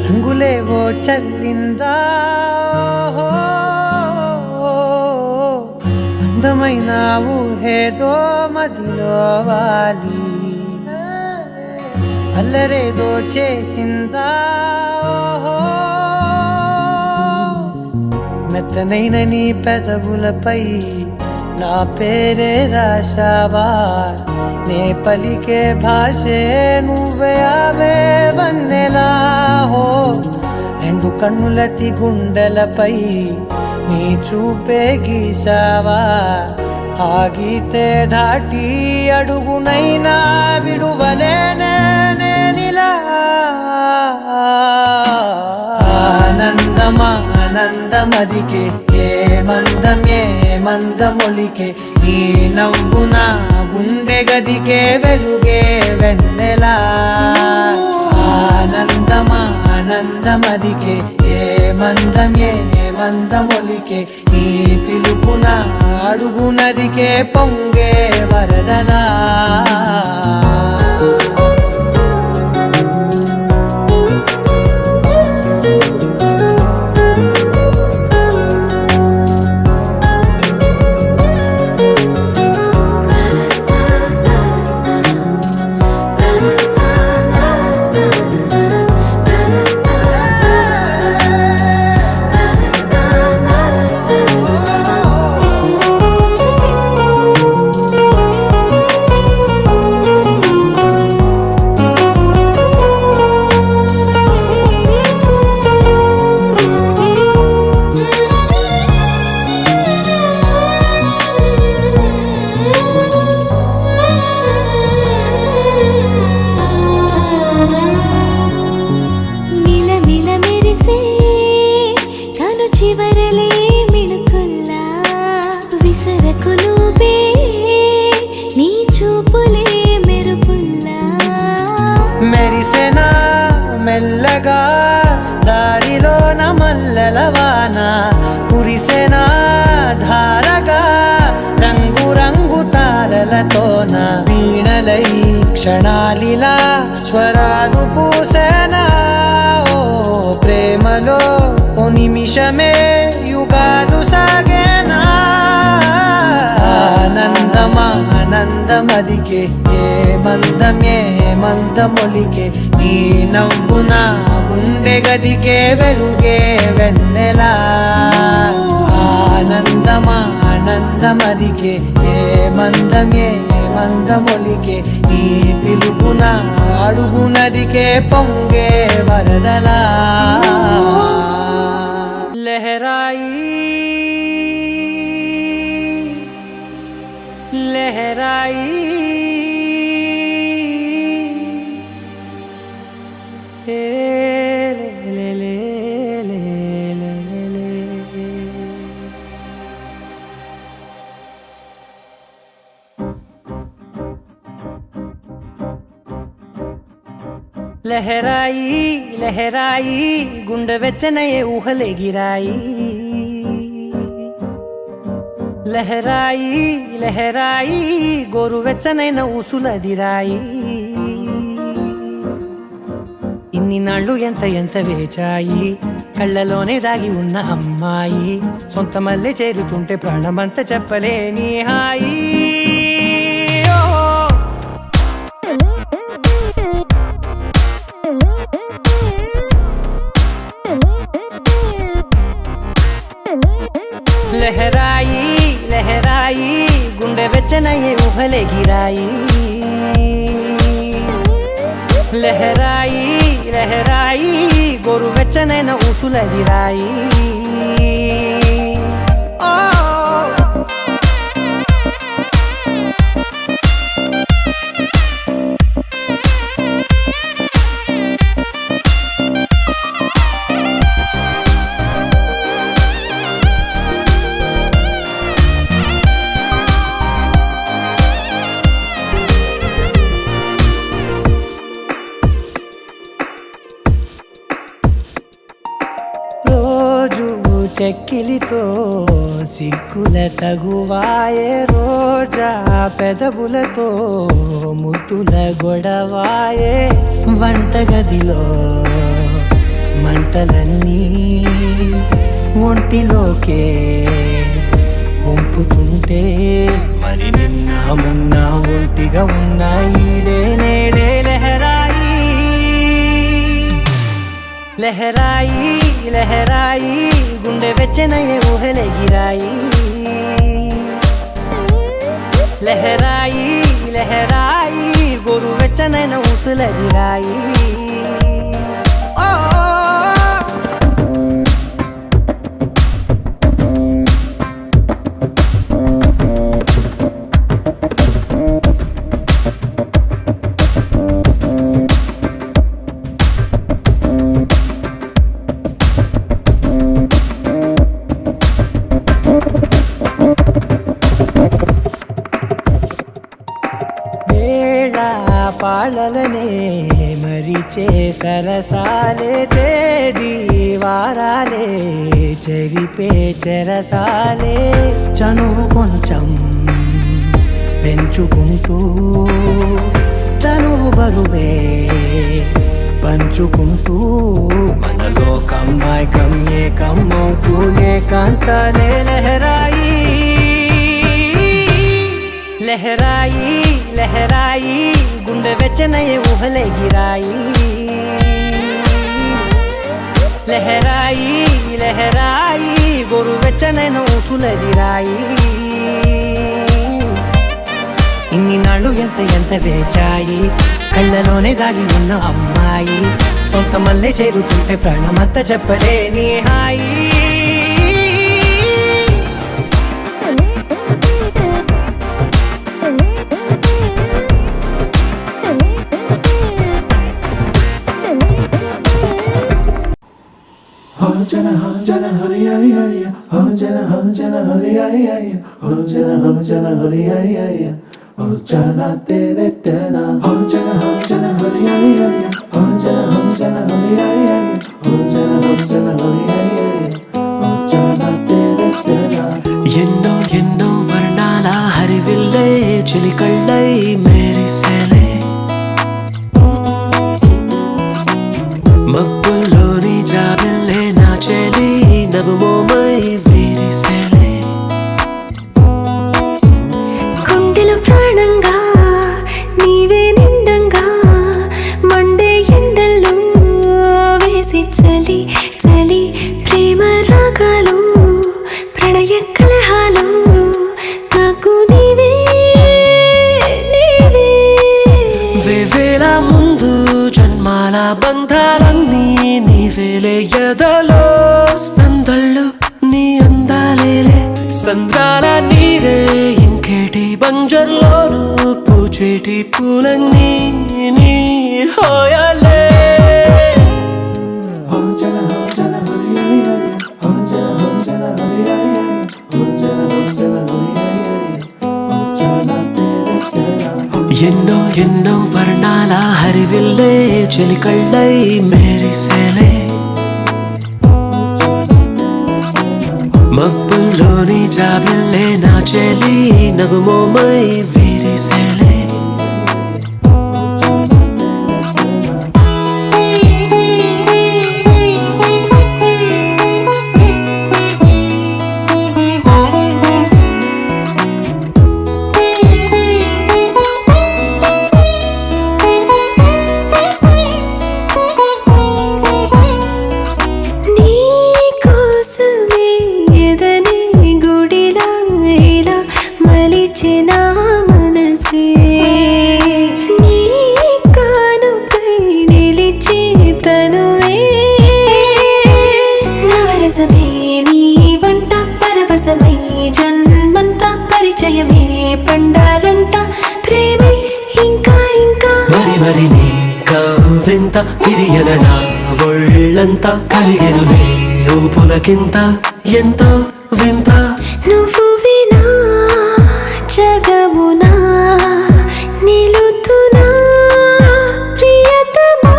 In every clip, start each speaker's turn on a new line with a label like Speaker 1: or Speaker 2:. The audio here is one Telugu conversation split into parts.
Speaker 1: రంగులేవో చల్లిందా అందమైన ఊహేదో మదిలో వాలి అల్లరేదో చేసిందా మెత్తనైన నీ పెదవులపై నా పేరే రాశావా నే పలికే భాషే నువ్వే ఆవే వన్నెలా హో రెండు కన్నులతి గుండెలపై నీ చూపే గీశావా ఆగితే దాటి అడుగునైనా విడువలేనే నేనిలా ఆనందమా ఆనందమదికే ఏ మందమొలికే నీ నవ్వు నా గుండె గదికే వెలుగే వెన్నెలా ఆనందమా ఆనందమదికే ఏ మందమొలికే నీ పిలుపున అడుగునదికే పొంగే వరదలా
Speaker 2: చివరలే మిణుకుల్లా విసరకు నువ్వే నీ చూపులే మెరుపుల్లా
Speaker 1: మెరిసెనా మెల్లగా దారిలోన మల్లెలవాన కురిసెనా ధారగా రంగు రంగు తారలతోన వీణలై క్షణాలిలా స్వరాలు పూసెనా ఓ ప్రేమలో ఓ నిమిషమే యుగాలు సాగేనా ఆనందమా ఆనందమదికే ఏ మందమొలికే నీ నవ్వు నా గుండె గదికే వెలుగే వెన్నెలా ఆనందమా ఆనందమదికే ఏ మందమొలికే నీ పిలుపున అడుగునదికే పొంగే వరదలా लहराई ले ले ले ले ले ले लहराई गुंड వెచ్చనయే ఊహలే గిరాయి లహరాయి గోరువెచ్చనైన ఊసులదిరాయి ఇన్ని నాళ్ళు ఎంత వేచాయి కళ్ళలోనే దాగి ఉన్న అమ్మాయి సొంత మల్లె చేరుతుంటే ప్రాణమంతా చెప్పలేని హాయి లహరాయి గుండె వెచ్చనయ్యే ఊహలే గిరాయి లహరాయి గోరు వెచ్చనైన ఊసులదిరాయి చెక్కిలితో సిగ్గుల తగువాయే రోజా పెదవులతో ముద్దుల గొడవాయే వంటగదిలో మంటలన్నీ ఒంటిలోకే వంపుతుంటే మరి నిన్న మొన్న ఒంటిగా ఉన్నాయి నేడే లహరాయి లహరాయి లహరాయి గుండె వెచ్చనయ్యే ఊహలెగిరాయి లహరాయి లహరాయి గోరు వెచ్చనైన ఊసులెగిరాయి పాలలనే మరిచే సరసాలే తేదీ వారాలే చెరిపే చెరసాలే చనువు కొంచెం పెంచుకుంటూ తనువు బరువే పంచుకుంటూ మనలో కమ్మాయికం ఏకమవుతూ ఏకాంతాలే లహరాయి లహరాయి లహరాయి గుండె వెచ్చనయ్యే ఊహలెగిరాయి లహరాయి లహరాయి గోరు వెచ్చనైన ఊసులెగిరాయి ఇన్ని నాళ్ళు ఎంత వేచాయి కళ్ళలోనే దాగి ఉన్న అమ్మాయి సొంత మల్లె చేరుతుంటే ప్రాణమంతా చెప్పలేని హాయి
Speaker 3: Jana hari hari hari, jana hari hari hari, jana hari hari hari, jana tere tena, jana hari hari hari, jana hari hari hari, jana hari hari hari, jana tere tena.
Speaker 1: ఎన్నో ఎన్నో వర్ణాల హరివిల్లే చిలికళ్ళై మెరిసేలే మబ్బుల్లోని జాబిల్లే నా చెలి నగుమోమై విరిసేలే
Speaker 2: గుండెల ప్రాణంగా నీవే నిండంగా మండే ఎండల్లో వేసి చలి చలి ప్రేమ రాగాలు ప్రణయ కలహాలు నాకు నీవే నీవే
Speaker 1: వేవేల ముందు జన్మాల బంధాలన్నీ నీవేలే ఎదలో సందళ్ళు నీ అందాలేలే సంద్రాల నీరే ఇంకేటి బంజర్లోను పూచేటి పూలన్నీ నీ హోయలే
Speaker 3: Jana hari hari hari, jana hari hari hari, jana hari hari hari, jana tere tena.
Speaker 1: ఎన్నో ఎన్నో వర్ణాల హరివిల్లే చిలికళ్ళై మెరిసేలే మబ్బుల్లోని జాబిల్లే నా చెలి నగుమోమై విరిసేలే జన్మంతా పరిచయమే పండాలంట ప్రేమే ఇంకా ఇంకా మరి మరి నీ కవ్వింత తిరియన నా ఒళ్ళంతా కలిగెనులే ఊపులకింత ఎంతో వింత
Speaker 2: నువ్వు వినా జగమునా నిలుతున్నా ప్రియతమా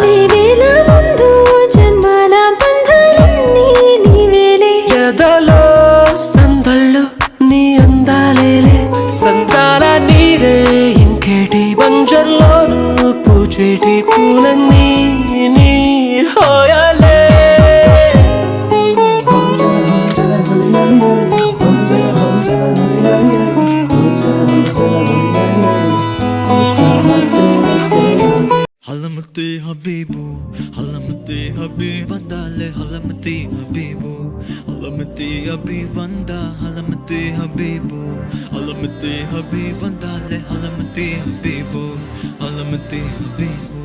Speaker 2: వేవేల ముందు జన్మాల బంధాలన్నీ నీవేలే
Speaker 1: ఎదలో సందళ్ళు నీ అందాలేలే సంద్రాల నీరే ఇంకేటి బంజర్లోను పూచేటి పూలన్నీ నీ
Speaker 4: habibu halamati habib vandale halamati habibu halamati habib vanda halamati habibu halamati habib vandale halamati habibu halamati habibu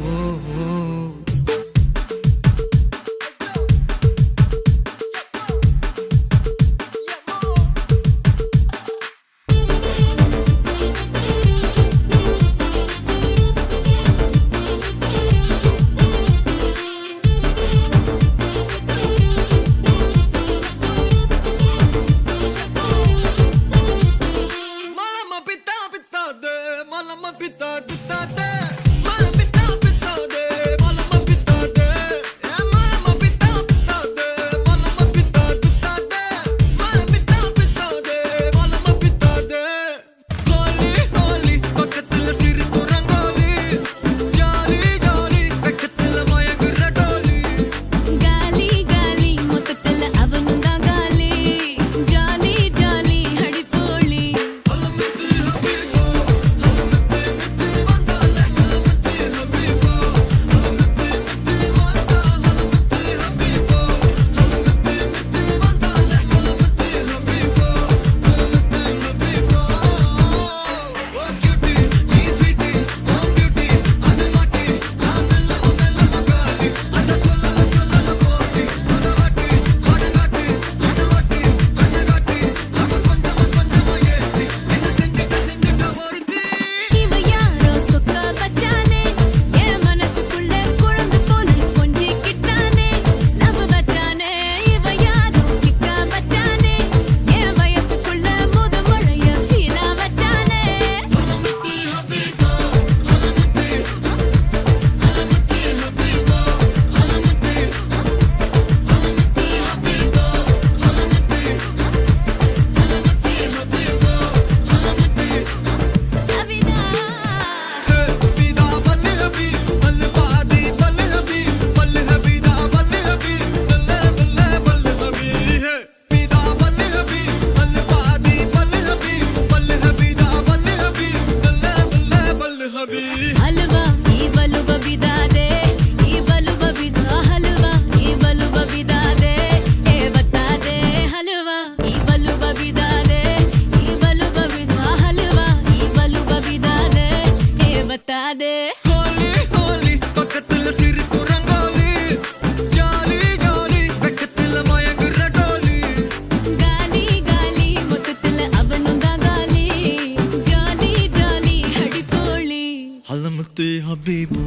Speaker 4: habibu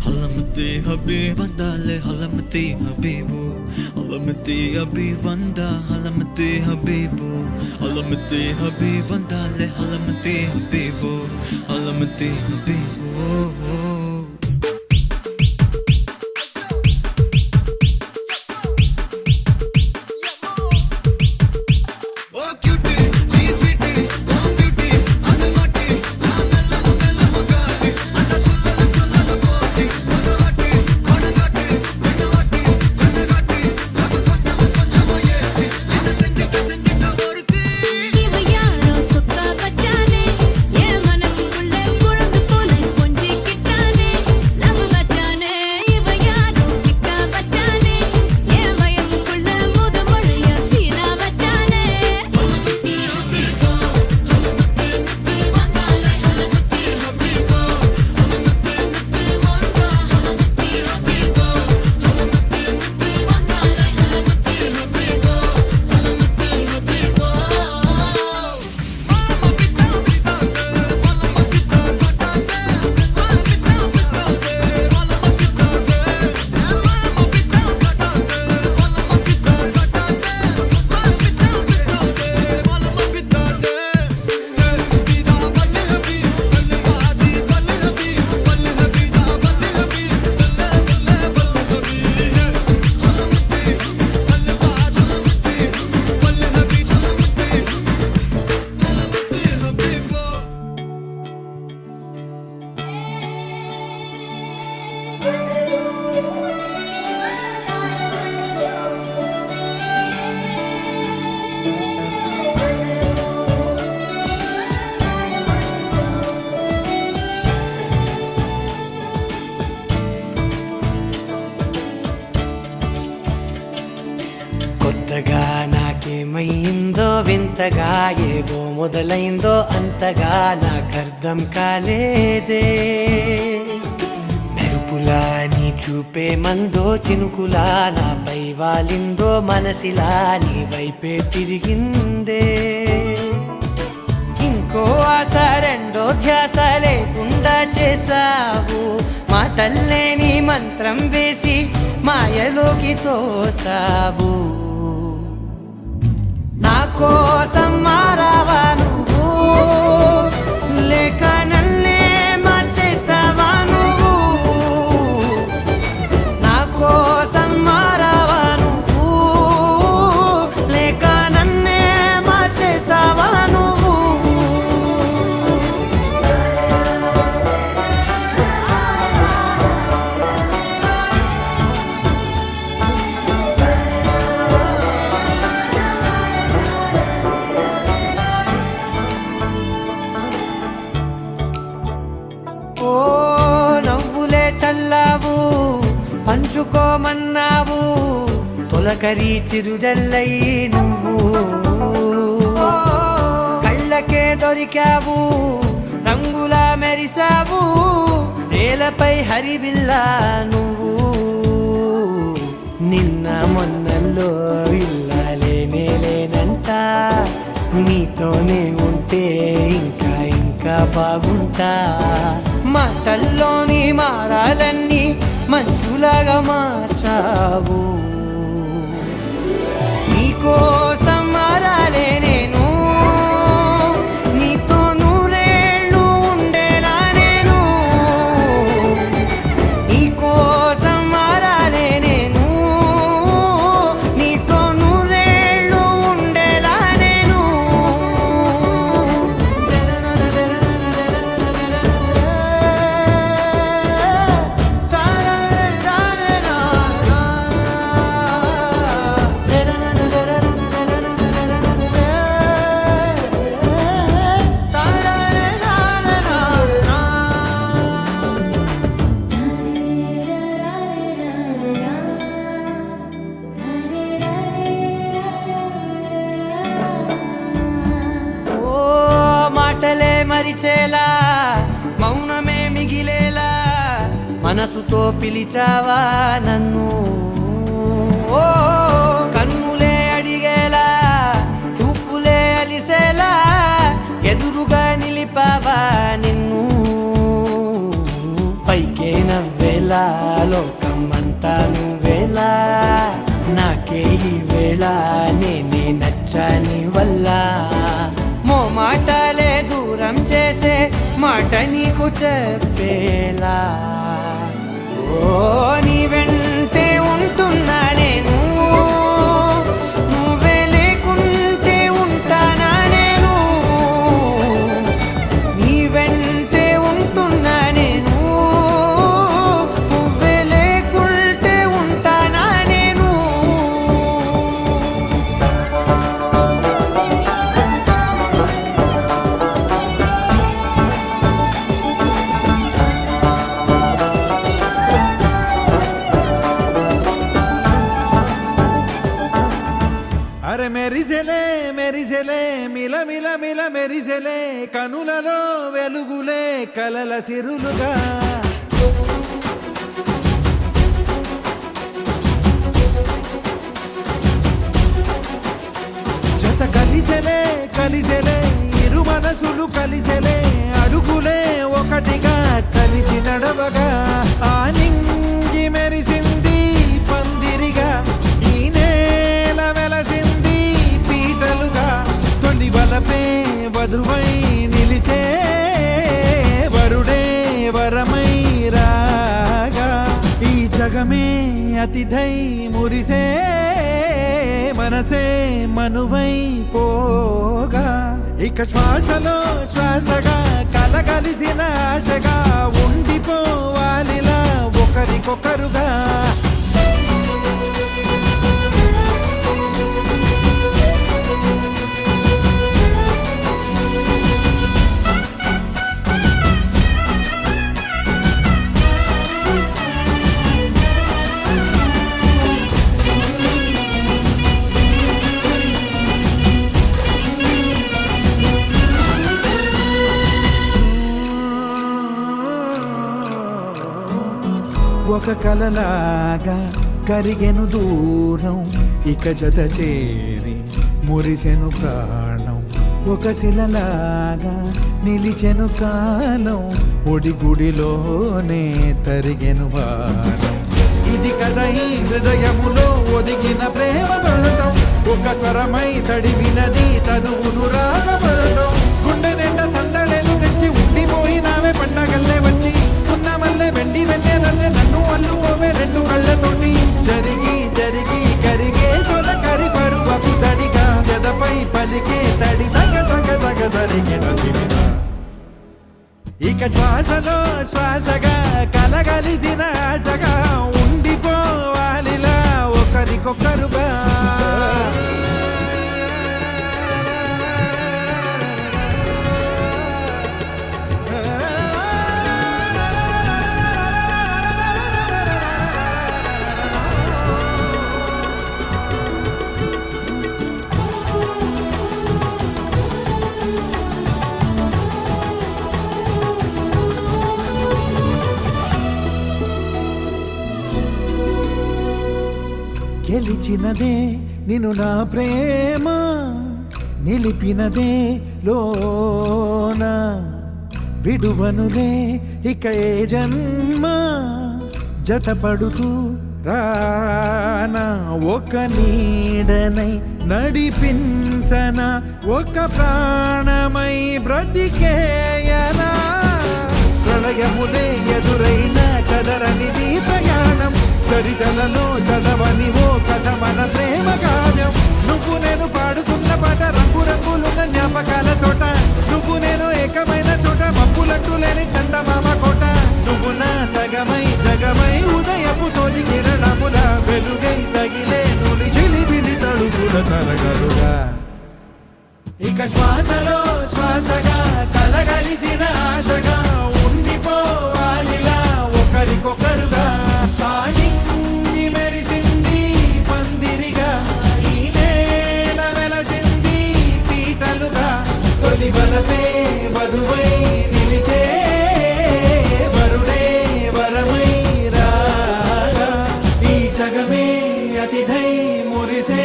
Speaker 4: halamati habib vandale halamati habibu halamati habib vanda halamati habibu halamati habib vandale halamati habibu halamati habibu
Speaker 2: இவ யாரோ சொக்கா பச்சானே என் மனசுக்குள்ள குழந்தை போல கொஞ்சிக்கிட்டு
Speaker 1: కొత్తగా నాకేమైందో వింతగా ఏదో మొదలైందో అంతగా నాకర్థం కాలేదే మెరుపులా నీ చూపే మందో చినుకులా నాపై వాలిందో మనసిలా నీ వైపే తిరిగిందే ఇంకో ఆశ రెండో ధ్యాస లేకుండా చేసావు మాటల్లే నీ మంత్రం వేసి మాయలోకి తోసావు నా కోసం మారావా నువ్వు లేక నన్నే మార్చేసావా నువ్వు నా కోసం మారావా నువ్వు లేక నన్నే మార్చేసావా నువ్వు ఓ నవ్వులే చల్లావు పంచుకోమన్నావు తొలకరి చిరుజల్లై నువ్వు కళ్ళకే దొరికావు రంగులా మెరిసావు నేలపై హరివిల్లా నువ్వు నిన్న మొన్నల్లో ఇల్లాలేనే లేనంట నీతోనే ఉంటే ఇంకా ఇంకా బాగుంటా మాటల్లోని మారాలన్నీ మంచులాగా మార్చావు నీకోసం మారాలే నేను నీతో నూరేళ్ళు ఉండేలా నేను నీకోసం మారాలే నేను నీతో నూరేళ్ళు ఉండేలా నేను ఓ మాటలే మరిచేలా మౌనమే మిగిలేలా మనసుతో పిలిచావా నన్ను ఓ కన్నులే అడిగేలా చూపులే అలిసేలా ఎదురుగా నిలిపావా నిన్ను పైకే నవ్వేలా లోకమంతా నువ్వేలా నాకే ఈ వేళ నేనే నచ్చని వల్ల మో మాటలే దూరం చేసే మాట నీకు చెప్పేలా ఓ నీ వెంటే ఉంటున్నా నేను నువ్వే లేకుంటే ఉంటానా నేను నీ వెంటే ఉంటున్నా నేను నువ్వే లేకుంటే ఉంటానా నేను
Speaker 3: అరే మెరిసెలే మెరిసెలే మిల మిల మిల మెరిసెలే కనులలో వెలుగులే కలల సిరులుగా జత కలిసెలే కలిసెలే ఇరు మనసులు కలిసెలే అడుగులే ఒకటిగా కలిసి నడవగా ఆ నింగి మెరిసింది పందిరిగా ఈ నేల వెలసింది పీటలుగా తొలి వలపే వధువై నిలిచే వరుడే వరమై రాగా ఈ జగమే అతిథై మురిసే మనసే మనువై పోగా ఇక శ్వాసలో శ్వాసగా కలగలిసిన ఆశగా ఉండిపోవాలిలా ఒకరికొకరుగా ఒక కలలాగా కరిగెను దూరం ఇక జత చేరి మురిసెను ప్రాణం ఒక శిలలాగా నిలిచెను కాలం ఒడిగుడిలోనే తరిగెను భారం ఇది కదా ఈ హృదయములో ఒదిగిన ప్రేమ పడతాం ఒక స్వరమై తడివినది తనువును రాగపడతాం గుండె నిండా సందడేలు తెచ్చి ఉండిపోయినావే పండగల్లే వచ్చి ఉన్న మల్లె వెండి వెన్నెలల్లే నన్ను అల్లుకోవే రెండు కళ్ళతోటి జరిగి జరిగి కరిగే తొల కరి పరువపు చడిగా జదపై పలికే తడి తగ తగ తగ తరిగిన దివిన ఇక శ్వాసలో శ్వాసగా కలగలిసిన ఆశగా ఉండిపోవాలిలా ఒకరికొకరుగా గెలిచినదే నిన్ను నా ప్రేమ నిలిపినదే లోన విడువనులే ఇక ఏ జన్మ జతపడుతూ రానా ఒక నీడనై నడిపించన ఒక ప్రాణమై బ్రతికేయనా ప్రళయములే ఎదురైన చదరనిది ప్రయాణం చరితలలో చదవని ఓ కథ మన ప్రేమ కావ్యం నువ్వు నేను పాడుతున్న పాట రంగు రంగులున్న జ్ఞాపకాల తోట నువ్వు నేను ఏకమైన చోట మబ్బులట్టు లేని చందమామ కోట నువ్వు నా సగమై జగమై ఉదయపు తోని కిరణముల వెలుగై తగిలే నులి చిలిబిలి తడుగుల తరగలుగా ఇక శ్వాసలో శ్వాసగా కలగలిసిన ఆశగా ఉండిపోవాలిలా ఒకరికొకరుగా పాడింది మెరిసింది పందిరిగా ఈ నేల వెలసింది పీటలుగా తొలి వలపే వధువై నిలిచే వరుడే వరమై రాగా ఈ జగమే అతిథై మురిసే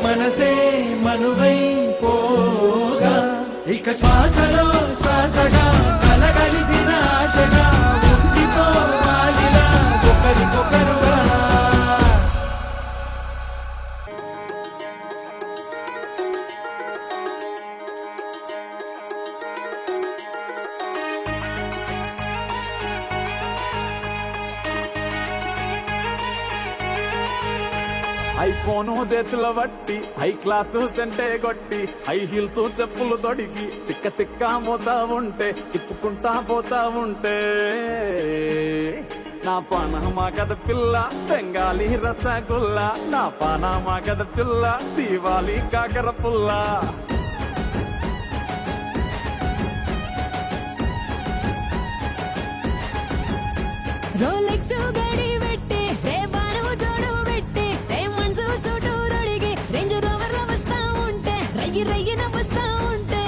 Speaker 3: మనసే మనువై పోగా ఇక శ్వాసలో శ్వాసగా కలగలిసిన ఆశగా ఉండిపోవాలిలా ఒకరికొకరుగా
Speaker 5: ఐఫోను చేతుల వట్టి హై క్లాసు సెంటే కొట్టి హై హీల్స్ చెప్పులు తొడిగి తిక్క తిక్క మోతా ఉంటే తిప్పుకుంటా పోతా ఉంటే నా పానమా కథ పిల్ల బెంగాలీ రసగుల్లా నా పానమా కథ పిల్ల దీవాలి కాకర పుల్ల
Speaker 2: రోలెక్స్ గడి పెట్టి రేబాను జోడు పెట్టి రేమండ్స్ సూటు రొడిగి రేంజ్ రోవర్ల వస్తా ఉంటే రయ్యి రయ్యిన వస్తా ఉంటే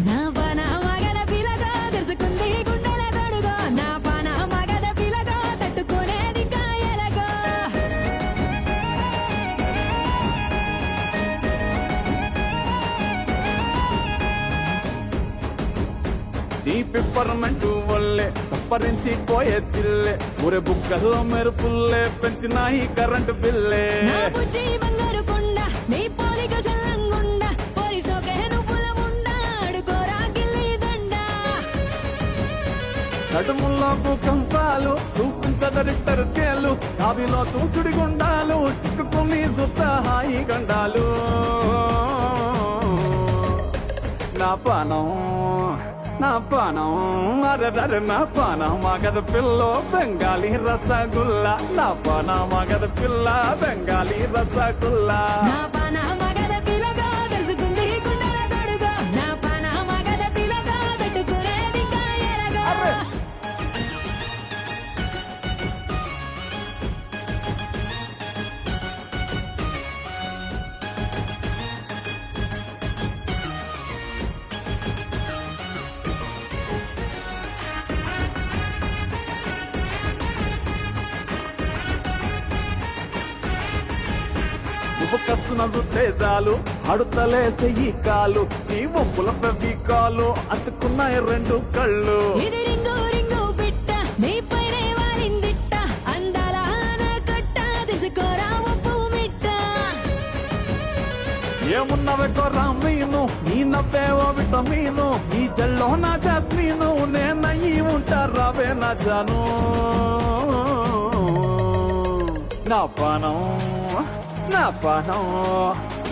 Speaker 2: నా పాన మగద పిలగా తెరుచుకుంది గుండెల గడుగా నా పాన మగద పిలగా తట్టుకునేది కాయలగా
Speaker 5: నీ పిప్పర్మెంటు వల్లే సప్పరించి పోయే తిల్లే ఊరే బుక్కల్లో మెరుపుల్లే పెంచినాయి కరెంటు బిల్లే
Speaker 2: నా బుజ్జి బంగారు కొండ నీ పోలిక సల్లంగుండ పోరి సోకే నువ్వుల ముండ అడుకోరా గిల్లి దండ
Speaker 5: నడుముల్లో భూకంపాలు చూపించదరిట్టరు స్కేలు కావిలో తూసుడి గుండాలు సిక్కుకుని సుత్త హాయి గండాలు నా పానం అరెరరె నా పానం మగద పిల్ల బెంగాలీ రసగుల్లా నా పానం మగద పిల్ల బెంగాలీ రసగుల్లా
Speaker 2: నా పాన మగద పిలగా తెరుచుకుంది గుండెల గడుగా నా పాన మగద పిలగా తట్టుకునేది కాయలగా
Speaker 5: నువ్వు కస్తున ఉత్తేజాలు అడుతలేసే ఈ కాలు నీ వంపుల ఫెవికాలు అతుకున్నాయి రెండు కళ్ళు
Speaker 2: ఇది రింగు రింగు బిట్ట నీ పైనే వాలిందిట్ట అందాల ఆనకట్ట తెచ్చుకోరా ఒప్పు మిట్ట
Speaker 5: ఏమున్నవే కొర్రా మీను నీ నవ్వేవో విటమీను నీ జల్లో నా జాస్మీను నేనయ్యి ఉంటారావే నా జాను నా పానం నా పానం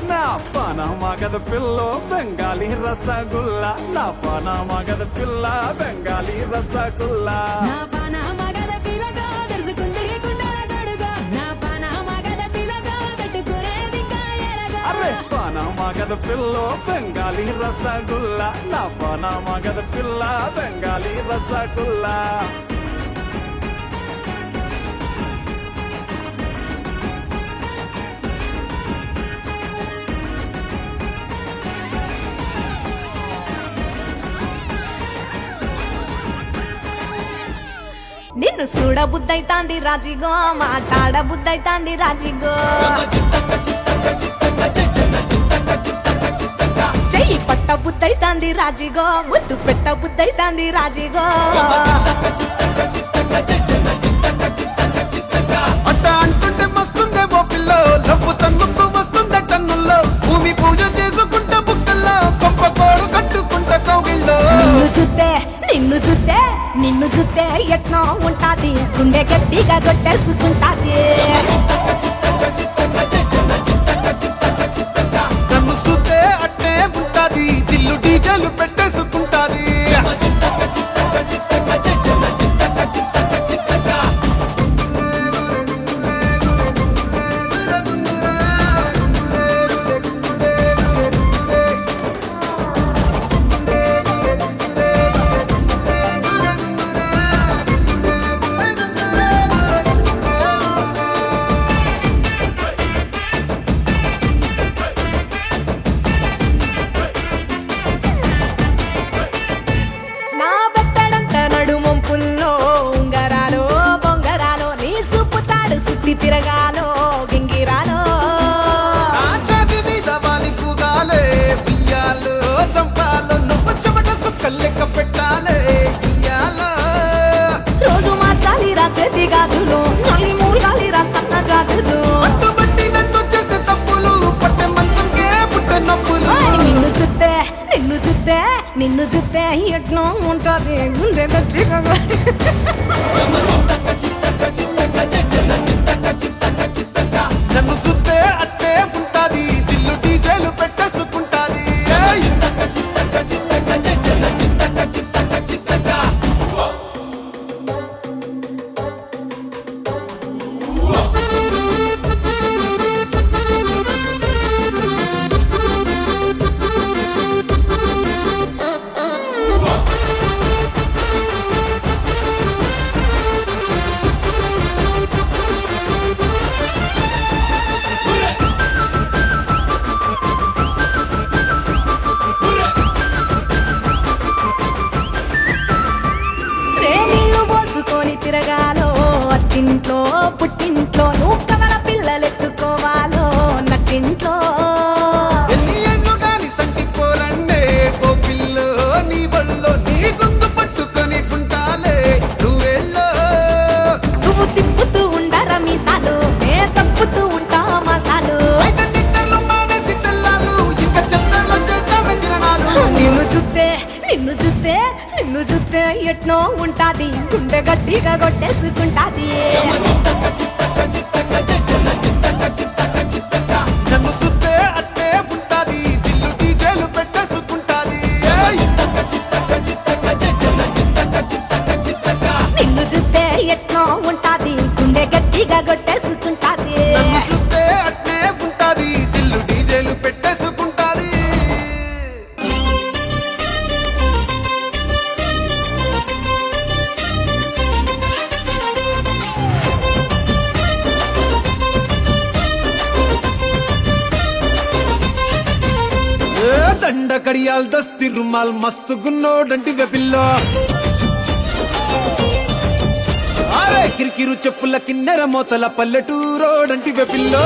Speaker 5: నా పాన మగద పిల్ల బెంగాలీ రసగుల్లా నా పాన మగద పిల్ల బెంగాలీ రసగుల్లా
Speaker 2: నా పాన మగద పిల్లగా దర్శకుందిరి కుండల గడుగా నా పాన మగద పిల్లగా తట్టుకునేది కాయలగా
Speaker 5: అరే పాన మగద పిల్ల బెంగాలీ రసగుల్లా నా పాన మగద పిల్ల బెంగాలీ రసగుల్లా
Speaker 2: నిన్ను చూడ బుద్ధైతాంది రాజిగో మాట్లాడ బుద్ధైతాంది రాజిగో చెయ్యి పట్ట బుద్ధైతాంది రాజిగో ముద్దు పెట్ట బుద్ధైతాంది రాజిగో
Speaker 6: అట్ట అంటుంటే మస్తుందే ఓ పిల్లో లవ్వు తన్నుకు వస్తుందే టన్నుల్లో భూమి పూజ చేసుకుంటా బుక్కల్లో కొంప కోడు కట్టుకుంటా కౌగిల్లో
Speaker 2: నిన్ను చూస్తే ఎట్నో ఉంటాది గుండె గట్టిగా కొట్టేసుకుంటాది
Speaker 6: నన్ను చూస్తే అట్టే ఉంటాది దిల్లు డీజలు పెట్టేసుకుంటాది
Speaker 2: నా బెత్తడంత నడుమొంపుల్లో ఉంగరాలో బొంగరాలో నీ సుప్పుతాడు సుట్టి తిరగాలో గింగిరాలో
Speaker 6: నా ఛాతి మీద వాలి ఫుగాలే బియ్యాలు చంపాలు నువ్వు చెమట చుక్కలు లెక్క పెట్టాలే ఇయ్యాలో
Speaker 2: రోజు మార్చాలిరా చేతి గాజులు నల్లి మూలాలిరా సన్న జాజులు
Speaker 6: పట్టుబట్టి నన్ను చేస్తే తప్పులు పట్టే మంచంకే పుట్టే నొప్పులు
Speaker 2: నిన్ను చూస్తే ఎట్నో ఉంటది గుండె గట్టిగా
Speaker 6: నన్ను సుత్తే అట్టే ఉంటాది దిల్లు డీజేలు పెట్టేసుకుంటాది ఏయ్!
Speaker 2: నీళ్లు పోసుకొని తిరగాలో అత్తింట్లో పుట్టింట్లో నువ్వు కవల పిల్లలెత్తుకోవాలో నట్టింట్లో
Speaker 6: ఎన్ని ఎన్ను గాని సంటిపోరండే ఓ పిల్లో నీ బళ్ళో నీ గొంతు పట్టుకొని ఉంటాలే నువ్వెళ్ళో
Speaker 2: నువ్వు తిప్పుతూ ఉండరా మీసాలు నే తప్పుతూ ఉంటా మసాలు
Speaker 6: అయితే నిద్రలు మానేసి తెల్లాలు ఇంకా చెత్తర్లో చేద్దామే తిరణాలు
Speaker 2: నిన్ను చూస్తే ఎట్నో ఉంటాది గుండె గట్టిగా కొట్టేసుకుంటాది
Speaker 6: నన్ను సుత్తే అట్టే ఉంటాది దిల్లు డీజేలు పెట్టేసుకుంటాది ఏయ్!
Speaker 2: నిన్ను చూస్తే ఎట్నో ఉంటాది గుండె గట్టిగా కొట్టేసుకుంటాది
Speaker 6: నన్ను సుత్తే అట్టే ఉంటాది దిల్లు డీజేలు పెట్టేసుకుంటాది దండ కడియాల్ దస్తి రుమాల్ మస్తు గున్నోడంటి వెపిల్లో అరే కిరికిరు చెప్పుల కిన్నెర మోతల పల్లెటూరోడంటి వెపిల్లో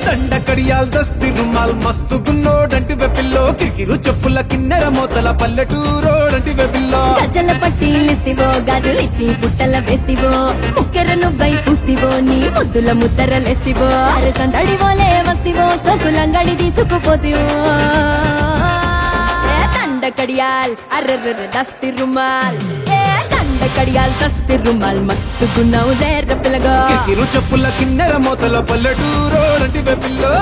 Speaker 6: దండ కడియాల్ దస్తి రుమాల్ మస్తు గున్నోడంటి వెపిల్లో కిరికిరు చెప్పుల కిన్నెర మోతల పల్లెటూరోడంటి వెపిల్లో
Speaker 2: గజల పట్టీలిస్తివో గాజులిచ్చి పుట్టల వేస్తివో ముక్కెర నువ్వై పూస్తివో నీ ముద్దుల ముద్దరలేస్తివో అరే సందడివోలే వస్తివో సొకులంగడి తీసుకుపోతివో దండ కడియాల్ అర్రర్ర దస్తి రుమాల్ దండ కడియాల్ దస్తి రుమాల్ మస్తు గున్నావు దేర్ర పిల్లగా
Speaker 6: కిరికిరు చెప్పుల కిన్నెర మోతల పల్లెటూరోడంటి వెపిల్లో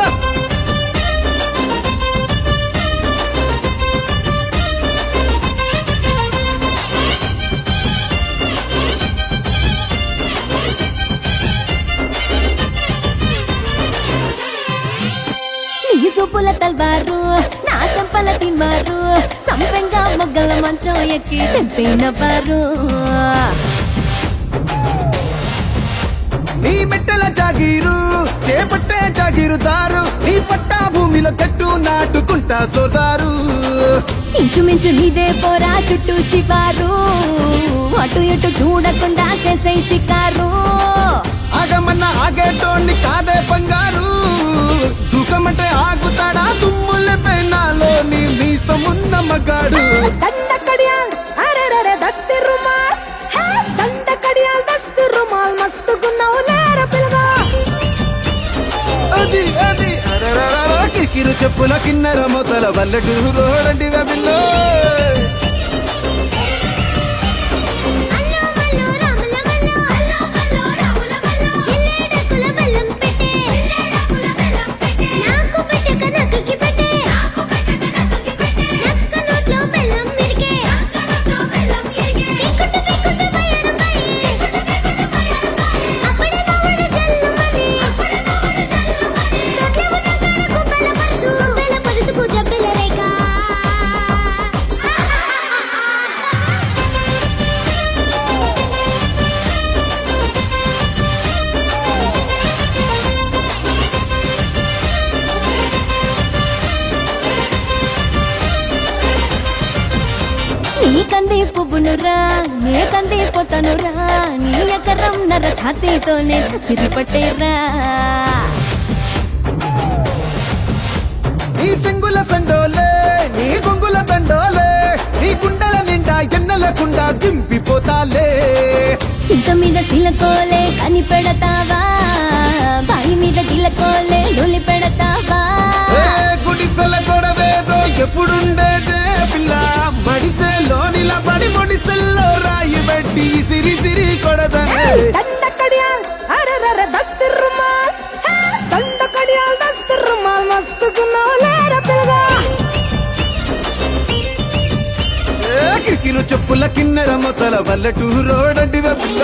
Speaker 2: నీ సూపుల తల్వారు నా సంపల తిన్వారు సంపెంగా మొగ్గల మంచం ఎక్కి తెంపినవారు
Speaker 6: నీ మెట్టల జాగీరు చేపట్టే జాగీరుదారు నీ పట్టా భూమిలో కట్టు నాటుకుంటా సోదారు
Speaker 2: ఇంచుమించు నీదే పోరా చుట్టూ శివారు అటు ఇటు చూడకుండా చేసే షికారు
Speaker 6: ఆగమన్న ఆగేటోని కాదే బంగారు దూకమంటే ఆగుతాడా దుమ్ముల పెనాలో నీ మీసమున్న మగాడు
Speaker 2: దండ కడియాల్ అరెరెరె దస్తి రుమాల్ హే దండ కడియాల్ దస్తి రుమాల్ మస్తు గున్నావు లేర పిల్లగా
Speaker 6: అది అది అరరరర కిరికిరు చెప్పుల కిన్నెర మొదల వల్లటూరోడంటి వెబిల్లో
Speaker 7: అల్లో మల్లో రాముల మల్లో అల్లో మల్లో రాముల మల్లో జిల్లేడకుల బెల్లం పెట్టే నాకు పెట్టక నక్కకి పెట్టే నక్క నోట్లో బెల్లం మిరిగే పీకుట్టు పీకుట్టు బయరు బయే అప్పుడే మావుడు జల్లుమని తొట్లెవు నగరకు బెల్లపరుసుకు జబ్బెల రేఖ
Speaker 2: నీ కంది పువ్వునురా నే కంది పోతానురా నీ ఎకరం నర ఛాతీతోనే చక్కెరి పట్టేరా
Speaker 6: నీ సింగుల సండోలే నీ గొంగుల దండోలే నీ గుండెల నిండా ఎన్నెలకుండా దింపిపోతాలే
Speaker 2: సింత మీద సిలకోలే కని పెడతావా బాయి మీద గిలకోలే నూలి పెడతావా
Speaker 6: ఏ గుడిసెల గొడవేదో ఎప్పుడుండేదే పిల్ల మడిసెలో నిలబడి మొడిసెల్లో రాయి పెట్టి సిరి సిరి కొడదనే
Speaker 2: దండ కడియాల్ అరెరెర దస్తి రుమాల్ హే దండ కడియాల్ దస్తి రుమాల్ మస్తు గున్నావు లేర పిల్లగా
Speaker 6: కిరికిరు చెప్పుల కిన్నెర మొదల వల్లటూరోడంటి పిల్ల